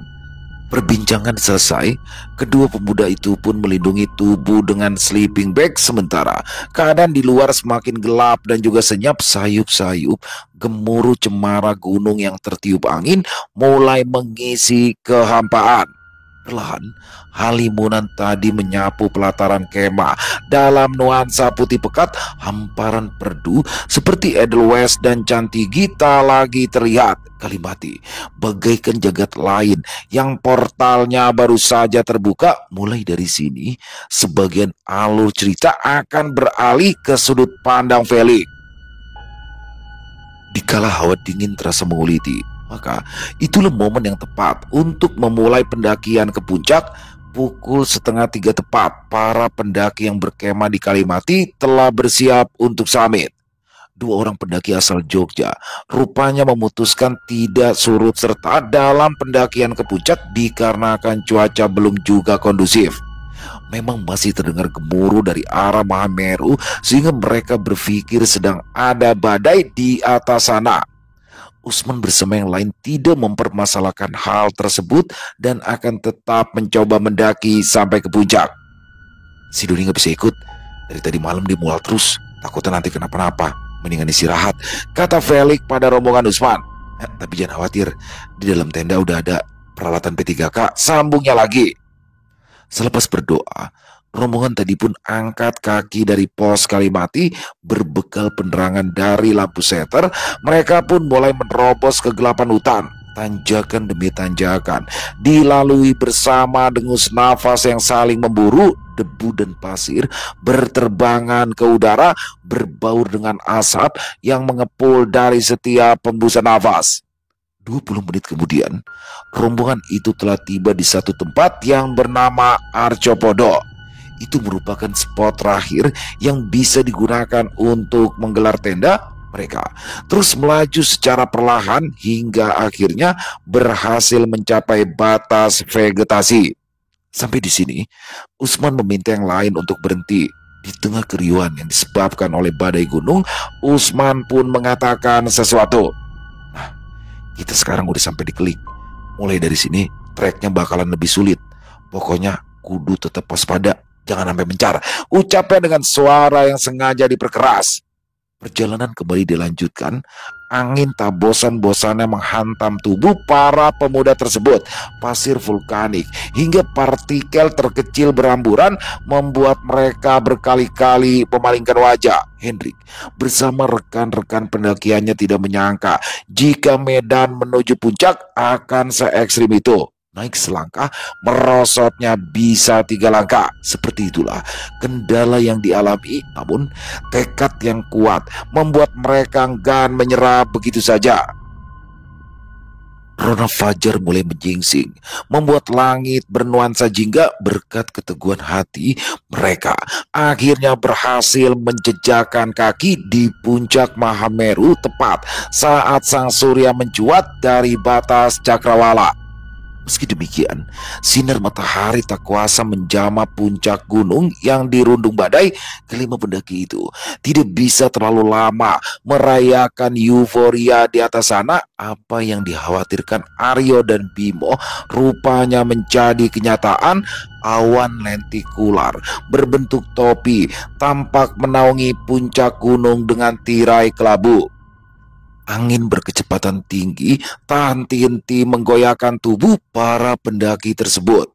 Perbincangan selesai, kedua pemuda itu pun melindungi tubuh dengan sleeping bag sementara. Keadaan di luar semakin gelap dan juga senyap. Sayup-sayup gemuruh cemara gunung yang tertiup angin mulai mengisi kehampaan. Perlahan, halimunan tadi menyapu pelataran kemah. Dalam nuansa putih pekat, hamparan perdu seperti Edelweiss dan Cantigi tak lagi terlihat. Kalimati, bagaikan jagat lain yang portalnya baru saja terbuka. Mulai dari sini, sebagian alur cerita akan beralih ke sudut pandang Felix. Dikala hawa dingin terasa menguliti, maka itulah momen yang tepat untuk memulai pendakian ke puncak. Pukul 2:30 tepat, para pendaki yang berkemah di Kalimati telah bersiap untuk summit. 2 orang pendaki asal Jogja rupanya memutuskan tidak surut serta dalam pendakian ke puncak dikarenakan cuaca belum juga kondusif. Memang masih terdengar gemuruh dari arah Mahameru sehingga mereka berpikir sedang ada badai di atas sana. Usman bersama yang lain tidak mempermasalahkan hal tersebut dan akan tetap mencoba mendaki sampai ke puncak. Si Doni gak bisa ikut. Dari tadi malam dia mual terus, takutnya nanti kenapa-napa. Mendingan istirahat, kata Felix pada rombongan Usman. Tapi jangan khawatir, di dalam tenda udah ada peralatan P3K, sambungnya lagi. Selepas berdoa, Rombongan tadi pun angkat kaki dari pos Kalimati berbekal penerangan dari lampu seter. Mereka pun mulai menerobos kegelapan hutan. Tanjakan demi tanjakan dilalui bersama dengus nafas yang saling memburu. Debu dan pasir berterbangan ke udara, berbaur dengan asap yang mengepul dari setiap hembusan nafas. 20 menit kemudian, rombongan itu telah tiba di satu tempat yang bernama Arcopodo. Itu merupakan spot terakhir yang bisa digunakan untuk menggelar tenda. Mereka terus melaju secara perlahan hingga akhirnya berhasil mencapai batas vegetasi. Sampai di sini, Usman meminta yang lain untuk berhenti. Di tengah keriuhan yang disebabkan oleh badai gunung, Usman pun mengatakan sesuatu. Nah, kita sekarang udah sampai di Klik. Mulai dari sini, treknya bakalan lebih sulit. Pokoknya kudu tetap waspada, jangan sampai mencar. Ucapnya dengan suara yang sengaja diperkeras. Perjalanan kembali dilanjutkan. Angin tak bosan-bosannya menghantam tubuh para pemuda tersebut. Pasir vulkanik hingga partikel terkecil beramburan membuat mereka berkali-kali memalingkan wajah. Hendrik bersama rekan-rekan pendakiannya tidak menyangka jika medan menuju puncak akan se-ekstrim itu. Naik selangkah, merosotnya bisa 3 langkah. Seperti itulah kendala yang dialami, namun tekad yang kuat membuat mereka enggan menyerah begitu saja. Rona fajar mulai menyingsing, membuat langit bernuansa jingga. Berkat keteguhan hati, mereka akhirnya berhasil menjejakkan kaki di puncak Mahameru tepat saat sang surya mencuat dari batas cakrawala. Meski demikian, sinar matahari tak kuasa menjamah puncak gunung yang dirundung badai. Kelima pendaki itu tidak bisa terlalu lama merayakan euforia di atas sana. Apa yang dikhawatirkan Aryo dan Bimo rupanya menjadi kenyataan. Awan lentikular berbentuk topi tampak menaungi puncak gunung dengan tirai kelabu. Angin berkecepatan tinggi tak henti-henti menggoyahkan tubuh para pendaki tersebut.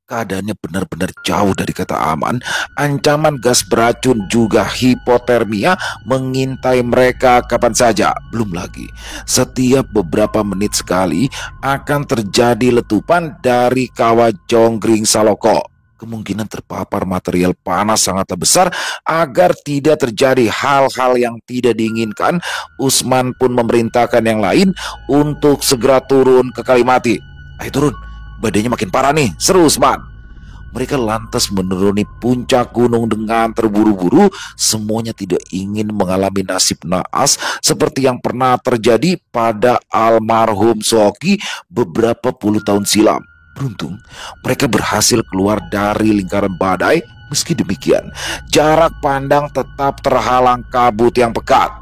Keadaannya benar-benar jauh dari kata aman. Ancaman gas beracun juga hipotermia mengintai mereka kapan saja. Belum lagi, setiap beberapa menit sekali akan terjadi letupan dari kawah Jonggring Saloko. Kemungkinan terpapar material panas sangatlah besar. Agar tidak terjadi hal-hal yang tidak diinginkan, Usman pun memerintahkan yang lain untuk segera turun ke Kalimati. Ayo turun, badainya makin parah nih, seru Usman. Mereka lantas menuruni puncak gunung dengan terburu-buru. Semuanya tidak ingin mengalami nasib naas seperti yang pernah terjadi pada almarhum Soki beberapa puluh tahun silam. Beruntung, mereka berhasil keluar dari lingkaran badai. Meski demikian, jarak pandang tetap terhalang kabut yang pekat.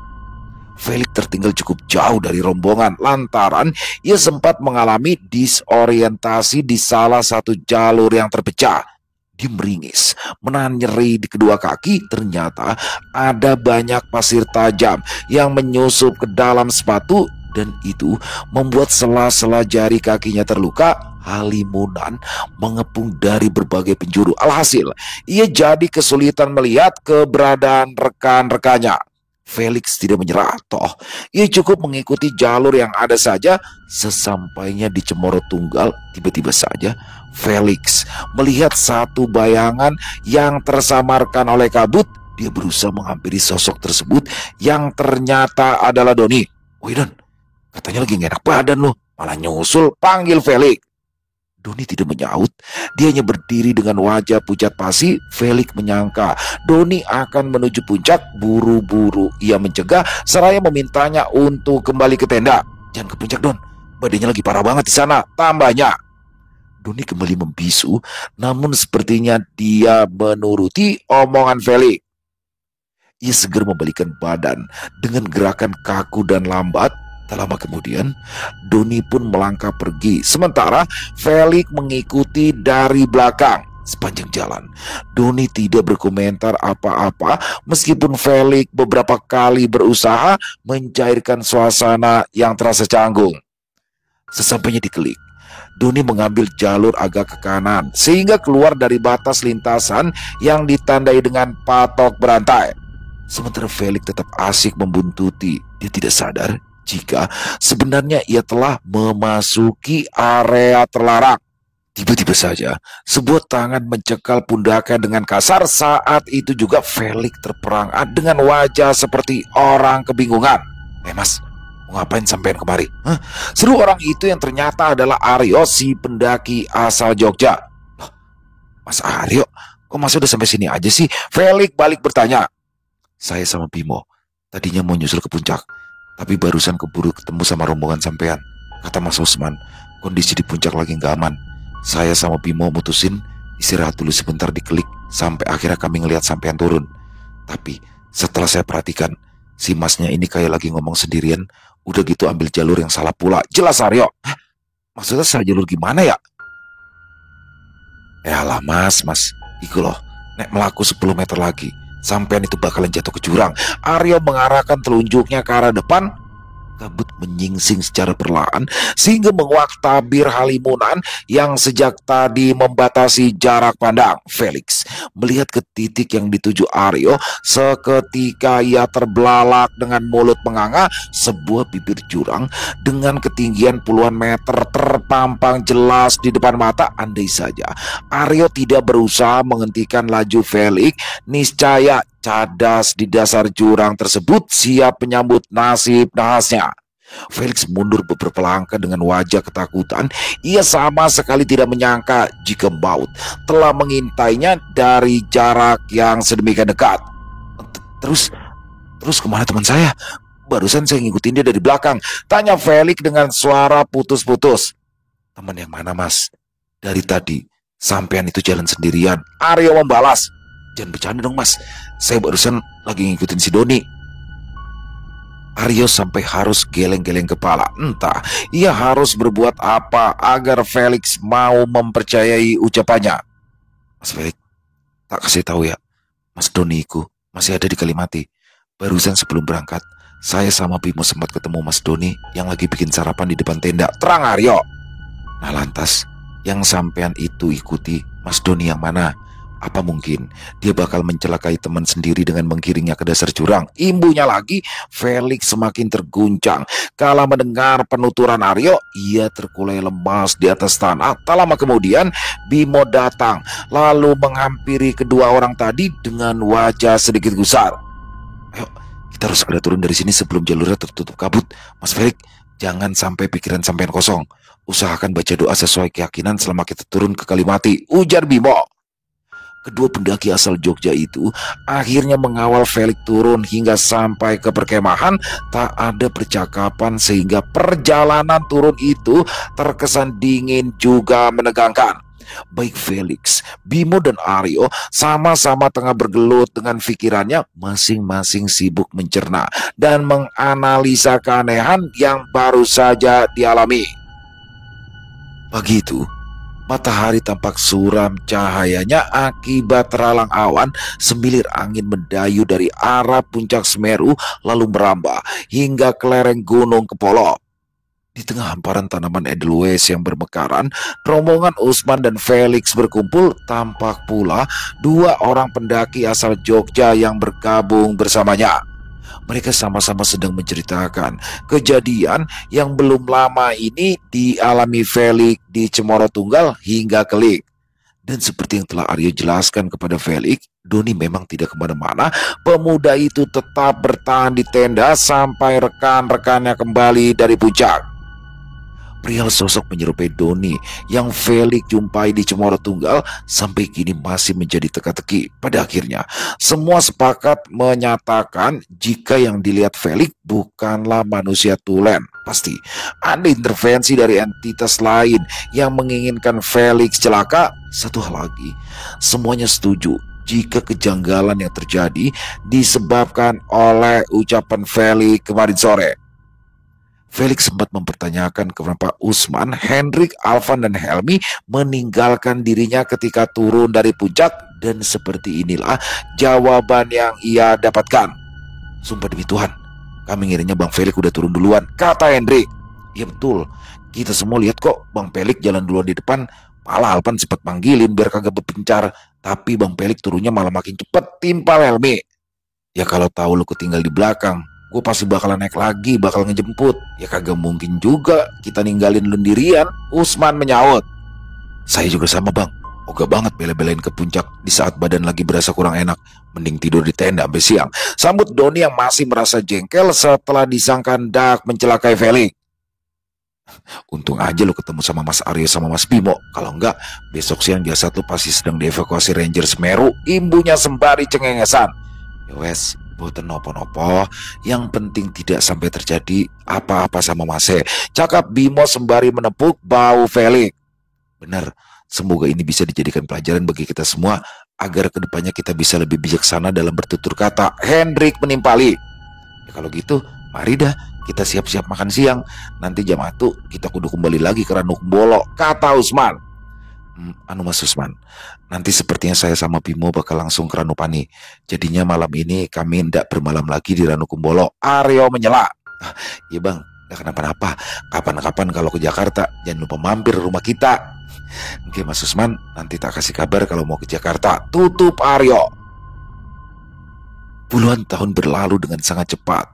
Felix tertinggal cukup jauh dari rombongan lantaran ia sempat mengalami disorientasi di salah satu jalur yang terpecah. Dia meringis, menahan nyeri di kedua kaki. Ternyata ada banyak pasir tajam yang menyusup ke dalam sepatu, dan itu membuat sela-sela jari kakinya terluka. Halimunan mengepung dari berbagai penjuru. Alhasil, ia jadi kesulitan melihat keberadaan rekan-rekannya. Felix tidak menyerah, toh ia cukup mengikuti jalur yang ada saja. Sesampainya di Cemoro Tunggal, tiba-tiba saja Felix melihat satu bayangan yang tersamarkan oleh kabut. Dia berusaha menghampiri sosok tersebut yang ternyata adalah Doni. Woi Don, katanya lagi gak enak badan loh, malah nyusul, panggil Felix. Doni tidak menyaut. Dia hanya berdiri dengan wajah pucat pasi. Felix menyangka Doni akan menuju puncak. Buru-buru ia mencegah seraya memintanya untuk kembali ke tenda. Jangan ke puncak Don, badainya lagi parah banget di sana, tambahnya. Doni kembali membisu, namun sepertinya dia menuruti omongan Felix. Ia segera membalikkan badan dengan gerakan kaku dan lambat. Tak lama kemudian, Doni pun melangkah pergi. Sementara Felix mengikuti dari belakang. Sepanjang jalan, Doni tidak berkomentar apa-apa meskipun Felix beberapa kali berusaha mencairkan suasana yang terasa canggung. Sesampainya di Klik, Doni mengambil jalur agak ke kanan sehingga keluar dari batas lintasan yang ditandai dengan patok berantai. Sementara Felix tetap asik membuntuti. Dia tidak sadar jika sebenarnya ia telah memasuki area terlarang. Tiba-tiba saja, sebuah tangan mencekal pundaknya dengan kasar. Saat itu juga Felix terperangah dengan wajah seperti orang kebingungan. Mas, mau ngapain sampean kemari? Seru orang itu yang ternyata adalah Aryo, si pendaki asal Jogja. Mas Aryo, kok Mas udah sampai sini aja sih? Felix balik bertanya. Saya sama Bimo, tadinya mau nyusul ke puncak, tapi barusan keburu ketemu sama rombongan sampean. Kata Mas Usman, kondisi di puncak lagi gak aman. Saya sama Bimo mutusin istirahat dulu sebentar di Klik sampai akhirnya kami ngelihat sampean turun. Tapi setelah saya perhatikan, si masnya ini kayak lagi ngomong sendirian. Udah gitu ambil jalur yang salah pula. Jelas Aryo. Maksudnya salah jalur gimana ya? Yalah mas, iku loh, nek melaku 10 meter lagi sampean itu bakalan jatuh ke jurang. Aryo mengarahkan telunjuknya ke arah depan. Kabut menyingsing secara perlahan sehingga menguak tabir halimunan yang sejak tadi membatasi jarak pandang. Felix melihat ke titik yang dituju Aryo. Seketika ia terbelalak dengan mulut menganga. Sebuah bibir jurang dengan ketinggian puluhan meter terpampang jelas di depan mata. Andai saja Aryo tidak berusaha menghentikan laju Felix, niscaya cadas di dasar jurang tersebut siap menyambut nasib nahasnya. Felix mundur beberapa langkah dengan wajah ketakutan. Ia sama sekali tidak menyangka jika maut telah mengintainya dari jarak yang sedemikian dekat. Terus kemana teman saya? Barusan saya ngikutin dia dari belakang, tanya Felix dengan suara putus-putus. Teman yang mana mas? Dari tadi sampean itu jalan sendirian, Aryo membalas. Jangan bercanda dong mas, saya barusan lagi ngikutin si Doni. Aryo sampai harus geleng-geleng kepala. Entah ia harus berbuat apa agar Felix mau mempercayai ucapannya. Mas Felix, tak kasih tahu ya, Mas Doniku masih ada di Kalimati. Barusan sebelum berangkat, saya sama Bimo sempat ketemu Mas Doni yang lagi bikin sarapan di depan tenda. Terang Aryo. Nah lantas, yang sampean itu ikuti Mas Doni yang mana? Apa mungkin dia bakal mencelakai teman sendiri dengan menggiringnya ke dasar jurang? Imbunya lagi, Felix semakin terguncang. Kala mendengar penuturan Aryo, ia terkulai lemas di atas tanah. Tak lama kemudian, Bimo datang, lalu menghampiri kedua orang tadi dengan wajah sedikit gusar. Ayo, kita harus segera turun dari sini sebelum jalurnya tertutup kabut. Mas Felix, jangan sampai pikiran sampean kosong. Usahakan baca doa sesuai keyakinan selama kita turun ke Kalimati, ujar Bimo. Kedua pendaki asal Jogja itu akhirnya mengawal Felix turun hingga sampai ke perkemahan. Tak ada percakapan sehingga perjalanan turun itu terkesan dingin juga menegangkan. Baik Felix, Bimo dan Aryo sama-sama tengah bergelut dengan pikirannya, masing-masing sibuk mencerna dan menganalisa keanehan yang baru saja dialami. Pagi itu, matahari tampak suram cahayanya akibat terhalang awan. Semilir angin mendayu dari arah puncak Semeru lalu merambah hingga ke lereng Gunung Kepolo. Di tengah hamparan tanaman edelweiss yang bermekaran, rombongan Usman dan Felix berkumpul. Tampak pula dua orang pendaki asal Jogja yang bergabung bersamanya. Mereka sama-sama sedang menceritakan kejadian yang belum lama ini dialami Felix di Cemoro Tunggal hingga Klik. Dan seperti yang telah Aryo jelaskan kepada Felix, Doni memang tidak kemana-mana. Pemuda itu tetap bertahan di tenda sampai rekan-rekannya kembali dari puncak. Perihal sosok menyerupai Doni yang Felix jumpai di Cemoro Tunggal sampai kini masih menjadi teka-teki. Pada akhirnya, semua sepakat menyatakan jika yang dilihat Felix bukanlah manusia tulen. Pasti ada intervensi dari entitas lain yang menginginkan Felix celaka. Satu hal lagi, semuanya setuju jika kejanggalan yang terjadi disebabkan oleh ucapan Felix kemarin sore. Felix sempat mempertanyakan kenapa Usman, Hendrik, Alvan, dan Helmi meninggalkan dirinya ketika turun dari puncak, dan seperti inilah jawaban yang ia dapatkan. Sumpah demi Tuhan, kami ngirinya Bang Felix udah turun duluan, kata Hendrik. Ya betul, kita semua lihat kok Bang Pelik jalan duluan di depan. Malah Alvan sempat panggilin biar kagak berpencar. Tapi Bang Pelik turunnya malah makin cepet timpal Helmi. Ya kalau tahu lu ketinggal di belakang, gue pasti bakalan naik lagi, bakal ngejemput. Ya kagak mungkin juga kita ninggalin lu sendirian, Usman menyaut. Saya juga sama bang, ogah banget bela-belain ke puncak di saat badan lagi berasa kurang enak. Mending tidur di tenda sampai siang. Sambut Doni yang masih merasa jengkel setelah disangka hendak mencelakai Felix. Untung aja lu ketemu sama Mas Aryo sama Mas Bimo. Kalau enggak, besok siang jasad lu pasti sedang dievakuasi Ranger Semeru. Imbunya sembari cengengesan. Ya wes, boten nopo-nopo. Yang penting tidak sampai terjadi apa-apa sama Mas E, cakap Bimo sembari menepuk bau Felix. Benar, semoga ini bisa dijadikan pelajaran bagi kita semua agar kedepannya kita bisa lebih bijaksana dalam bertutur kata, Hendrik menimpali. Ya kalau gitu, mari dah kita siap-siap makan siang. Nanti jam 1 kita kudu kembali lagi ke Ranuk Bolo, kata Usman. Mas Usman, nanti sepertinya saya sama Bimo bakal langsung ke Ranupani. Jadinya malam ini kami tidak bermalam lagi di Ranukumbolo, Aryo menyela. Iya bang, gak kenapa-napa. Kapan-kapan kalau ke Jakarta jangan lupa mampir rumah kita. Oke Mas Usman, nanti tak kasih kabar kalau mau ke Jakarta, tutup Aryo. Puluhan tahun berlalu dengan sangat cepat.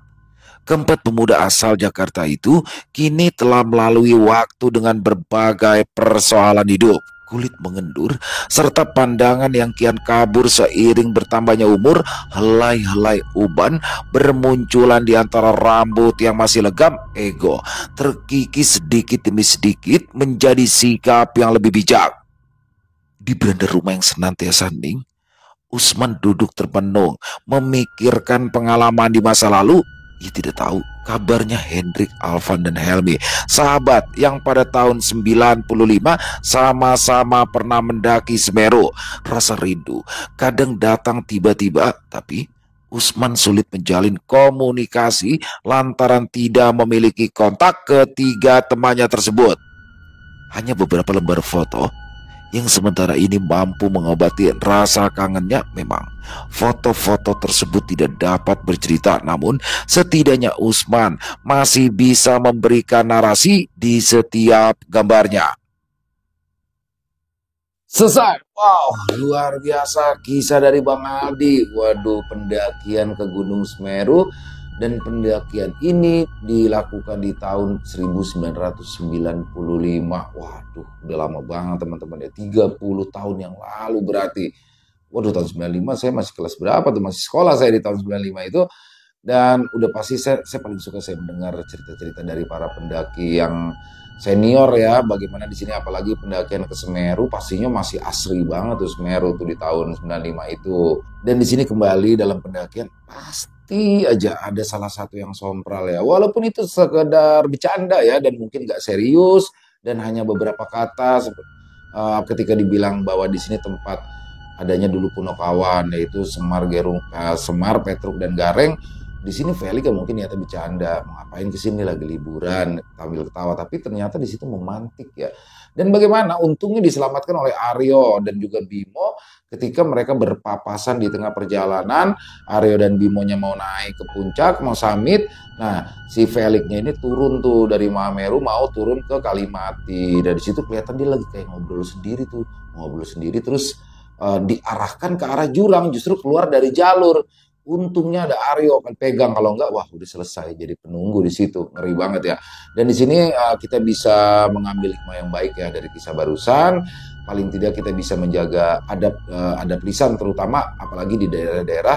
Keempat pemuda asal Jakarta itu kini telah melalui waktu dengan berbagai persoalan hidup. Kulit mengendur, serta pandangan yang kian kabur seiring bertambahnya umur, helai-helai uban bermunculan di antara rambut yang masih legam, ego terkikis sedikit demi sedikit menjadi sikap yang lebih bijak. Di beranda rumah yang senantiasa hening, Usman duduk termenung, memikirkan pengalaman di masa lalu. Ia tidak tahu kabarnya Hendrik, Alvan, dan Helmi, sahabat yang pada tahun 95 sama-sama pernah mendaki Semeru. Rasa rindu kadang datang tiba-tiba, tapi Usman sulit menjalin komunikasi lantaran tidak memiliki kontak ketiga temannya tersebut. Hanya beberapa lembar foto yang sementara ini mampu mengobati rasa kangennya. Memang foto-foto tersebut tidak dapat bercerita, namun setidaknya Usman masih bisa memberikan narasi di setiap gambarnya. Selesai. Wow, luar biasa kisah dari Bang Aldi. Waduh, pendakian ke Gunung Semeru. Dan pendakian ini dilakukan di tahun 1995. Waduh, udah lama banget teman-teman ya. 30 tahun yang lalu berarti. Waduh, tahun 95 saya masih kelas berapa tuh? Masih sekolah saya di tahun 95 itu. Dan udah pasti saya paling suka saya mendengar cerita-cerita dari para pendaki yang senior ya. Bagaimana di sini apalagi pendakian ke Semeru pastinya masih asri banget tuh Semeru tuh di tahun 95 itu. Dan di sini kembali dalam pendakian pasti aja ada salah satu yang sompral ya, walaupun itu sekedar bercanda ya dan mungkin gak serius dan hanya beberapa kata ketika dibilang bahwa di sini tempat adanya dulu Punokawan, yaitu Semar, Semar, Petruk, dan Gareng. Di sini Felix kan mungkin niatnya bercanda, ngapain kesini lagi liburan sambil ketawa, tapi ternyata di situ memantik ya. Dan bagaimana untungnya diselamatkan oleh Aryo dan juga Bimo ketika mereka berpapasan di tengah perjalanan. Aryo dan Bimonya mau naik ke puncak, mau summit. Nah, si Felixnya ini turun tuh dari Mahameru mau turun ke Kalimati. Dari situ kelihatan dia lagi kayak ngobrol sendiri terus diarahkan ke arah jurang, justru keluar dari jalur. Untungnya ada Aryo kan pegang, kalau enggak wah udah selesai jadi penunggu di situ, ngeri banget ya. Dan di sini kita bisa mengambil hikmah yang baik ya dari kisah barusan. Paling tidak kita bisa menjaga adab lisan, terutama apalagi di daerah-daerah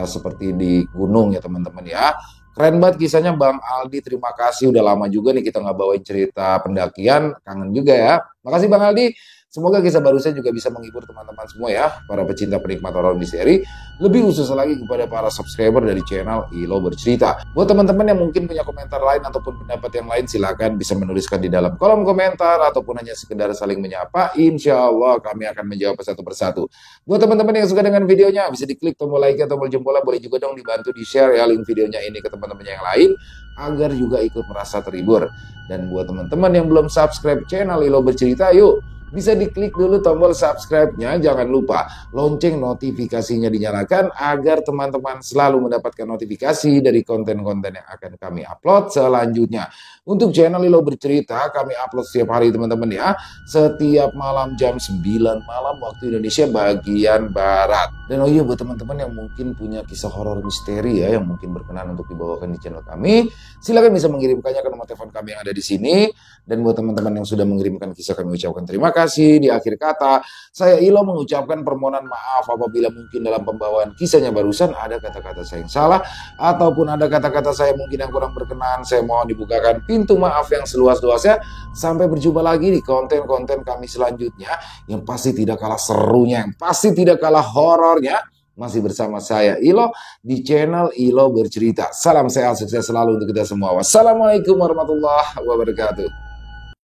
seperti di gunung ya teman-teman ya. Keren banget kisahnya Bang Aldi, terima kasih. Udah lama juga nih kita nggak bawain cerita pendakian, kangen juga ya. Makasih Bang Aldi. Semoga kisah barusan juga bisa menghibur teman-teman semua ya, para pecinta penikmat horor misteri. Lebih khusus lagi kepada para subscriber dari channel Ilo Bercerita. Buat teman-teman yang mungkin punya komentar lain ataupun pendapat yang lain, silakan bisa menuliskan di dalam kolom komentar ataupun hanya sekedar saling menyapa. Insya Allah kami akan menjawab satu persatu. Buat teman-teman yang suka dengan videonya, bisa diklik tombol like atau tombol jempol, boleh juga dong dibantu di share ya link videonya ini ke teman-teman yang lain agar juga ikut merasa terhibur. Dan buat teman-teman yang belum subscribe channel Ilo Bercerita, yuk bisa diklik dulu tombol subscribe-nya. Jangan lupa lonceng notifikasinya dinyalakan agar teman-teman selalu mendapatkan notifikasi dari konten-konten yang akan kami upload selanjutnya. Untuk channel Lilo Bercerita, kami upload setiap hari teman-teman ya. Setiap malam jam 9 malam waktu Indonesia bagian Barat. Dan oh iya, buat teman-teman yang mungkin punya kisah horor misteri ya, yang mungkin berkenan untuk dibawakan di channel kami, silakan bisa mengirimkannya ke nomor telepon kami yang ada di sini. Dan buat teman-teman yang sudah mengirimkan kisah, kami ucapkan terima kasih. Di akhir kata, saya Ilo mengucapkan permohonan maaf apabila mungkin dalam pembawaan kisahnya barusan ada kata-kata saya yang salah, ataupun ada kata-kata saya mungkin yang kurang berkenan. Saya mohon dibukakan pintu maaf yang seluas-luasnya. Sampai berjumpa lagi di konten-konten kami selanjutnya, yang pasti tidak kalah serunya, yang pasti tidak kalah horornya. Masih bersama saya Ilo di channel Ilo Bercerita. Salam sehat, sukses selalu untuk kita semua. Wassalamualaikum warahmatullahi wabarakatuh.